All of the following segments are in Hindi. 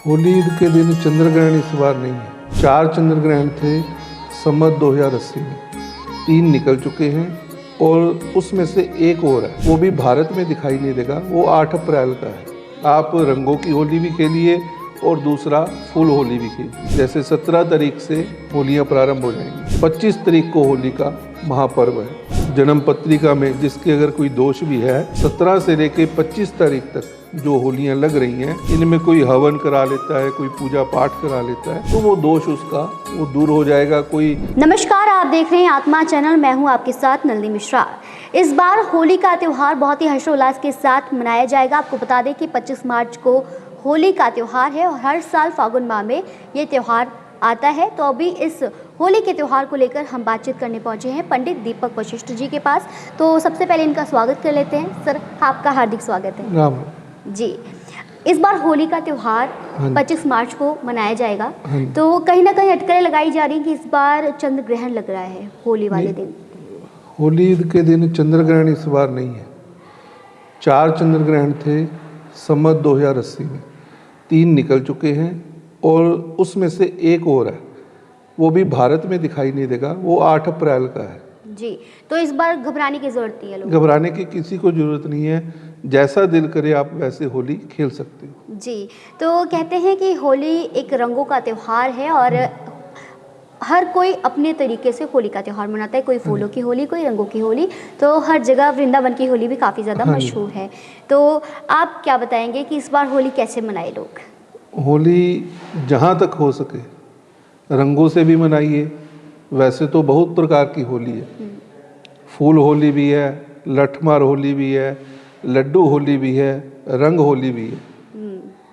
होली ईद के दिन चंद्र ग्रहण इस बार नहीं है। 4 चंद्र ग्रहण थे संवत 2080 में, 3 निकल चुके हैं और उसमें से एक और है, वो भी भारत में दिखाई नहीं देगा। वो 8 अप्रैल का है। आप रंगों की होली भी खेलिए और दूसरा फुल होली भी खेलिए। जैसे 17 तारीख से होलियां प्रारंभ हो जाएंगी। 25 तारीख को होली का महापर्व है। जन्म पत्रिका में जिसके अगर कोई दोष भी है, 17 से लेके 25 तारीख तक जो होलियां लग रही हैं, इनमें कोई हवन करा लेता है, कोई पूजा पाठ करा लेता है, तो वो दोष उसका वो दूर हो जाएगा। कोई नमस्कार, आप देख रहे हैं आत्मा चैनल। मैं हूं आपके साथ नलिनी मिश्रा। इस बार होली का त्यौहार बहुत ही हर्षोल्लास के साथ मनाया जाएगा। आपको बता दें कि 25 मार्च को होली का त्यौहार है और हर साल फागुन माह में ये त्यौहार आता है। तो अभी इस होली के त्यौहार को लेकर हम बातचीत करने पहुंचे हैं पंडित दीपक वशिष्ठ जी के पास। तो सबसे पहले इनका स्वागत कर लेते हैं। सर, आपका हार्दिक स्वागत है। राम जी, इस बार होली का त्यौहार 25 मार्च को मनाया जाएगा, तो कहीं ना कहीं अटकलें लगाई जा रही हैं कि इस बार चंद्र ग्रहण लग रहा है होली वाले दिन। होली ईद के दिन चंद्र ग्रहण इस बार नहीं है। 4 चंद्र ग्रहण थे संवत 2080 में, 3 निकल चुके हैं और उसमें से एक और है, वो भी भारत में दिखाई नहीं देगा। वो 8 अप्रैल का है जी। तो इस बार घबराने की जरूरत नहीं है लोगों को? घबराने की किसी को जरूरत नहीं है। जैसा दिल करे आप वैसे होली खेल सकते हो। जी, तो कहते हैं कि होली एक रंगों का त्यौहार है और हर कोई अपने तरीके से होली का त्यौहार मनाता है। कोई फूलों की होली, कोई रंगों की होली। तो हर जगह वृंदावन की होली भी काफ़ी ज़्यादा मशहूर है। तो आप क्या बताएंगे कि इस बार होली कैसे मनाए लोग? होली जहाँ तक हो सके रंगों से भी मनाइए। वैसे तो बहुत प्रकार की होली है। फूल होली भी है, लठमार होली भी है, लड्डू होली भी है, रंग होली भी है,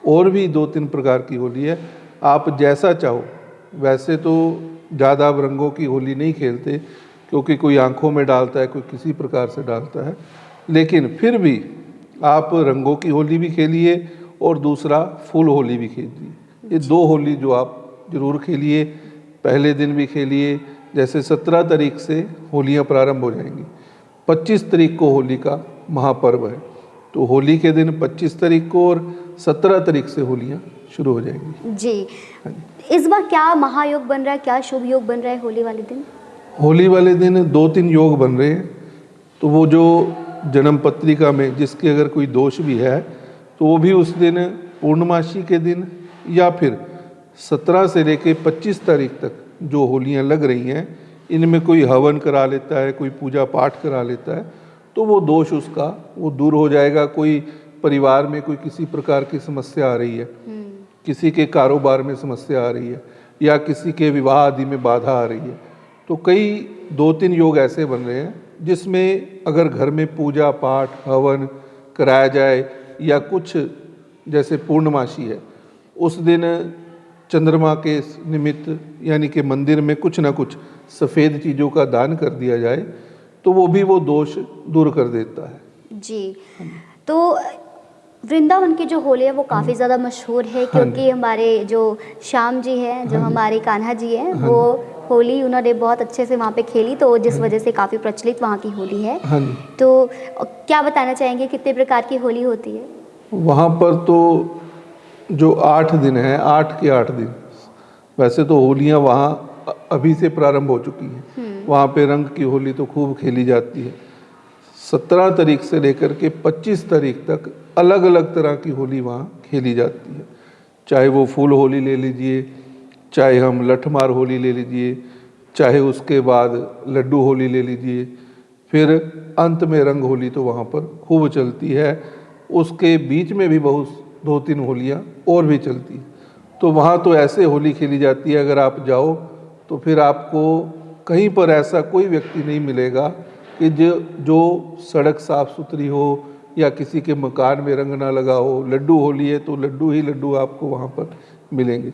और भी 2-3 प्रकार की होली है। आप जैसा चाहो। वैसे तो ज़्यादा अब रंगों की होली नहीं खेलते, क्योंकि कोई आंखों में डालता है, कोई किसी प्रकार से डालता है। लेकिन फिर भी आप रंगों की होली भी खेलिए और दूसरा फूल होली भी खेलिए। ये 2 होली जो आप ज़रूर खेलिए। पहले दिन भी खेलिए। जैसे 17 तारीख से होलियां प्रारंभ हो जाएंगी। 25 तारीख को होली का महापर्व है। तो होली के दिन 25 तारीख को और 17 तारीख से होलियां शुरू हो जाएंगी। जी, इस बार क्या महायोग बन रहा है, क्या शुभ योग बन रहा है होली वाले दिन? होली वाले दिन 2-3 योग बन रहे हैं। तो वो जो जन्म पत्रिका में जिसके अगर कोई दोष भी है, तो वो भी उस दिन पूर्णमासी के दिन या फिर 17 से लेके 25 तारीख तक जो होलियां लग रही हैं, इनमें कोई हवन करा लेता है, कोई पूजा पाठ करा लेता है, तो वो दोष उसका वो दूर हो जाएगा। कोई परिवार में कोई किसी प्रकार की समस्या आ रही है, किसी के कारोबार में समस्या आ रही है, या किसी के विवाह आदि में बाधा आ रही है, तो कई 2-3 योग ऐसे बन रहे हैं जिसमें अगर घर में पूजा पाठ हवन कराया जाए, या कुछ जैसे पूर्णमासी है उस दिन चंद्रमा के निमित्त यानी कि मंदिर में कुछ ना कुछ सफ़ेद चीज़ों का दान कर दिया जाए, तो वो भी वो दोष दूर कर देता है। जी, तो वृंदावन की जो होली है वो काफ़ी ज़्यादा मशहूर है, क्योंकि हमारे जो श्याम जी हैं, जो हमारे कान्हा जी हैं, वो होली उन्होंने बहुत अच्छे से वहाँ पे खेली, तो जिस वजह से काफ़ी प्रचलित वहाँ की होली है। तो क्या बताना चाहेंगे कितने प्रकार की होली होती है वहाँ पर? तो जो 8 दिन हैं, 8 के 8 दिन, वैसे तो होलियाँ वहाँ अभी से प्रारंभ हो चुकी हैं। वहाँ पे रंग की होली तो खूब खेली जाती है। 17 तारीख से लेकर के 25 तारीख तक अलग अलग तरह की होली वहाँ खेली जाती है। चाहे वो फूल होली ले लीजिए, चाहे हम लठमार होली ले लीजिए, चाहे उसके बाद लड्डू होली ले लीजिए, फिर अंत में रंग होली तो वहाँ पर खूब चलती है। उसके बीच में भी बहुत 2-3 होलियाँ और भी चलती है। तो वहाँ तो ऐसे होली खेली जाती है, अगर आप जाओ तो फिर आपको कहीं पर ऐसा कोई व्यक्ति नहीं मिलेगा कि जो सड़क साफ़ सुथरी हो या किसी के मकान में रंग ना लगा हो। लड्डू होली है तो लड्डू ही लड्डू आपको वहाँ पर मिलेंगे।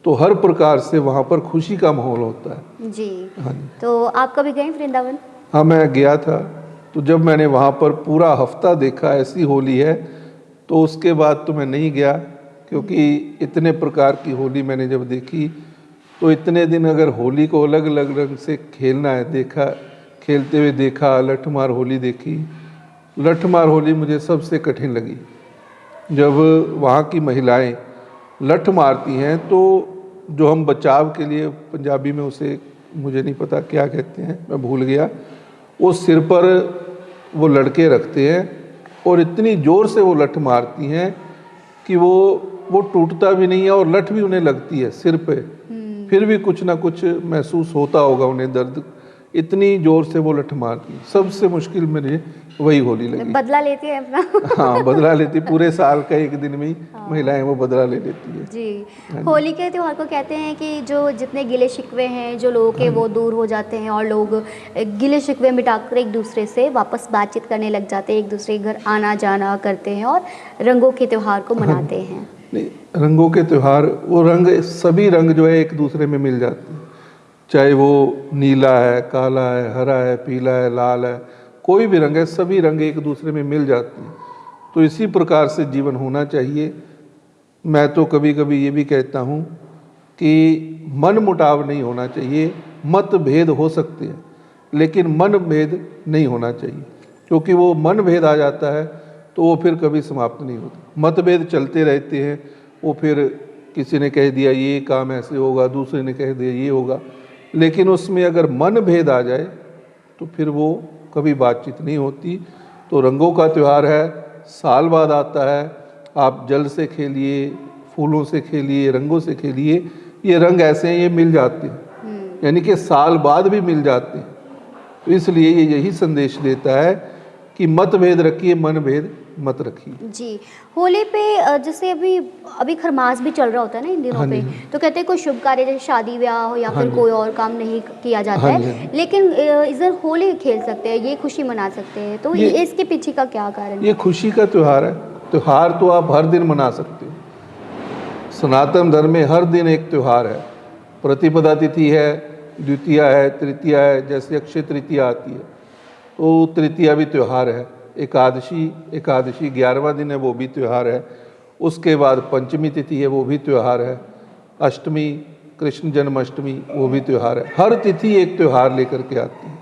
तो हर प्रकार से वहाँ पर खुशी का माहौल होता है। जी। हाँ जी। तो आप कभी गए वृंदावन? हाँ, मैं गया था। तो जब मैंने वहाँ पर पूरा हफ्ता देखा ऐसी होली है, तो उसके बाद तो मैं नहीं गया, क्योंकि इतने प्रकार की होली मैंने जब देखी, तो इतने दिन अगर होली को अलग अलग रंग से खेलना है, देखा खेलते हुए देखा। लठमार होली देखी। लठमार होली मुझे सबसे कठिन लगी। जब वहाँ की महिलाएं लठ मारती हैं तो जो हम बचाव के लिए पंजाबी में उसे मुझे नहीं पता क्या कहते हैं, मैं भूल गया, वो सिर पर वो लड़के रखते हैं और इतनी ज़ोर से वो लठ मारती हैं कि वो टूटता भी नहीं है और लठ भी उन्हें लगती है सिर पे, फिर भी कुछ ना कुछ महसूस होता होगा उन्हें दर्द, इतनी ज़ोर से वो लठ मारती है। सबसे मुश्किल मुझे वही होली लगी। बदला लेती है अपना। हाँ, बदला लेती, पूरे साल का एक दिन में ही महिलाएं वो बदला ले लेती है। जी, होली के त्यौहार को कहते हैं कि जो जितने गिले शिकवे हैं जो लोगों के वो दूर हो जाते हैं और लोग गिले शिकवे मिटाकर एक दूसरे से वापस बातचीत करने लग जाते हैं, एक दूसरे के घर आना जाना करते हैं और रंगों के त्यौहार को मनाते हैं। नहीं, रंगों के त्यौहार, वो रंग, सभी रंग जो है एक दूसरे में मिल जाते हैं, चाहे वो नीला है, काला है, हरा है, पीला है, लाल है, कोई भी रंग है, सभी रंग एक दूसरे में मिल जाते हैं। तो इसी प्रकार से जीवन होना चाहिए। मैं तो कभी कभी ये भी कहता हूँ कि मन मुटाव नहीं होना चाहिए, मतभेद हो सकते हैं लेकिन मन भेद नहीं होना चाहिए, क्योंकि वो मन भेद आ जाता है तो वो फिर कभी समाप्त नहीं होता। मतभेद चलते रहते हैं, वो फिर किसी ने कह दिया ये काम ऐसे होगा, दूसरे ने कह दिया ये होगा, लेकिन उसमें अगर मन भेद आ जाए तो फिर वो कभी बातचीत नहीं होती। तो रंगों का त्यौहार है, साल बाद आता है, आप जल से खेलिए, फूलों से खेलिए, रंगों से खेलिए, ये रंग ऐसे हैं, ये मिल जाते हैं, यानी कि साल बाद भी मिल जाते हैं। तो इसलिए ये यही संदेश देता है कि मतभेद रखिए, मन भेद मत रखिए। जी, होली पे जैसे अभी खरमास भी चल रहा होता है ना इन दिनों पे, तो कहते हैं कोई शुभ कार्य जैसे शादी ब्याह हो या फिर कोई और काम नहीं किया जाता है, लेकिन इस दिन होली खेल सकते हैं, ये खुशी मना सकते हैं, तो इसके पीछे का क्या कारण है? ये खुशी का त्यौहार है। त्यौहार तो आप हर दिन मना सकते हो, सनातन धर्म में हर दिन एक त्यौहार है। प्रतिपदा तिथि है, द्वितीया है, तृतीया है, जैसे अक्षय तृतीया आती है तो तृतीया भी त्यौहार है। एकादशी 11वां दिन है, वो भी त्यौहार है। उसके बाद पंचमी तिथि है, वो भी त्यौहार है। अष्टमी, कृष्ण जन्माष्टमी, वो भी त्यौहार है। हर तिथि एक त्यौहार लेकर के आती है,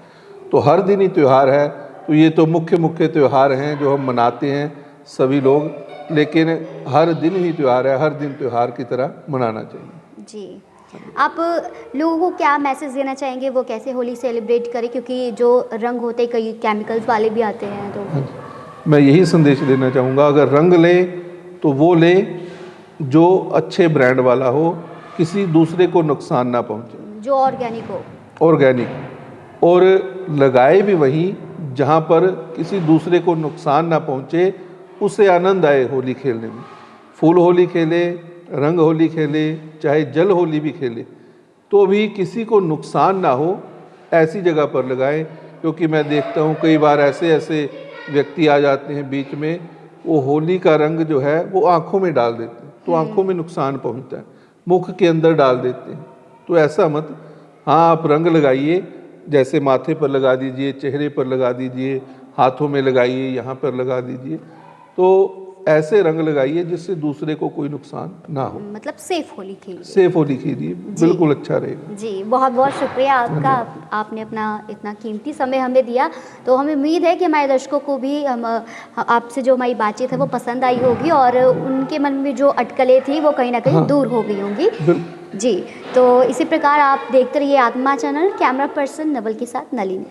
तो हर दिन ही त्यौहार है। तो ये तो मुख्य त्यौहार हैं जो हम मनाते हैं सभी लोग, लेकिन हर दिन ही त्यौहार है, हर दिन त्यौहार की तरह मनाना चाहिए। जी, आप लोगों को क्या मैसेज देना चाहेंगे, वो कैसे होली सेलिब्रेट करें, क्योंकि जो रंग होते हैं कई केमिकल्स वाले भी आते हैं, तो मैं यही संदेश देना चाहूँगा, अगर रंग लें तो वो लें जो अच्छे ब्रांड वाला हो, किसी दूसरे को नुकसान ना पहुँचे, जो ऑर्गेनिक हो, और लगाए भी वहीं जहाँ पर किसी दूसरे को नुकसान ना पहुँचे, उसे आनंद आए होली खेलने में। फूल होली खेले, रंग होली खेले, चाहे जल होली भी खेले, तो भी किसी को नुकसान ना हो ऐसी जगह पर लगाएं। क्योंकि मैं देखता हूँ कई बार ऐसे व्यक्ति आ जाते हैं बीच में, वो होली का रंग जो है वो आँखों में डाल देते हैं, तो आँखों में नुकसान पहुँचता है, मुख के अंदर डाल देते हैं, तो ऐसा मत। हाँ, आप रंग लगाइए, जैसे माथे पर लगा दीजिए, चेहरे पर लगा दीजिए, हाथों में लगाइए, यहाँ पर लगा दीजिए, तो ऐसे रंग लगाइए जिससे दूसरे को कोई नुकसान ना हो। मतलब सेफ होली खेलिए, सेफ होली खेलिए, बिल्कुल अच्छा रहेगा। जी, बहुत बहुत शुक्रिया आपका, आपने अपना इतना कीमती समय हमें दिया। तो हमें उम्मीद है कि हमारे दर्शकों को भी हम आपसे जो हमारी बातचीत है वो पसंद आई होगी और उनके मन में जो अटकलें थी वो कहीं ना कहीं दूर हो गई होंगी। जी, तो इसी प्रकार आप देखते रहिए आत्मा चैनल। कैमरा पर्सन नवल के साथ नलिनी।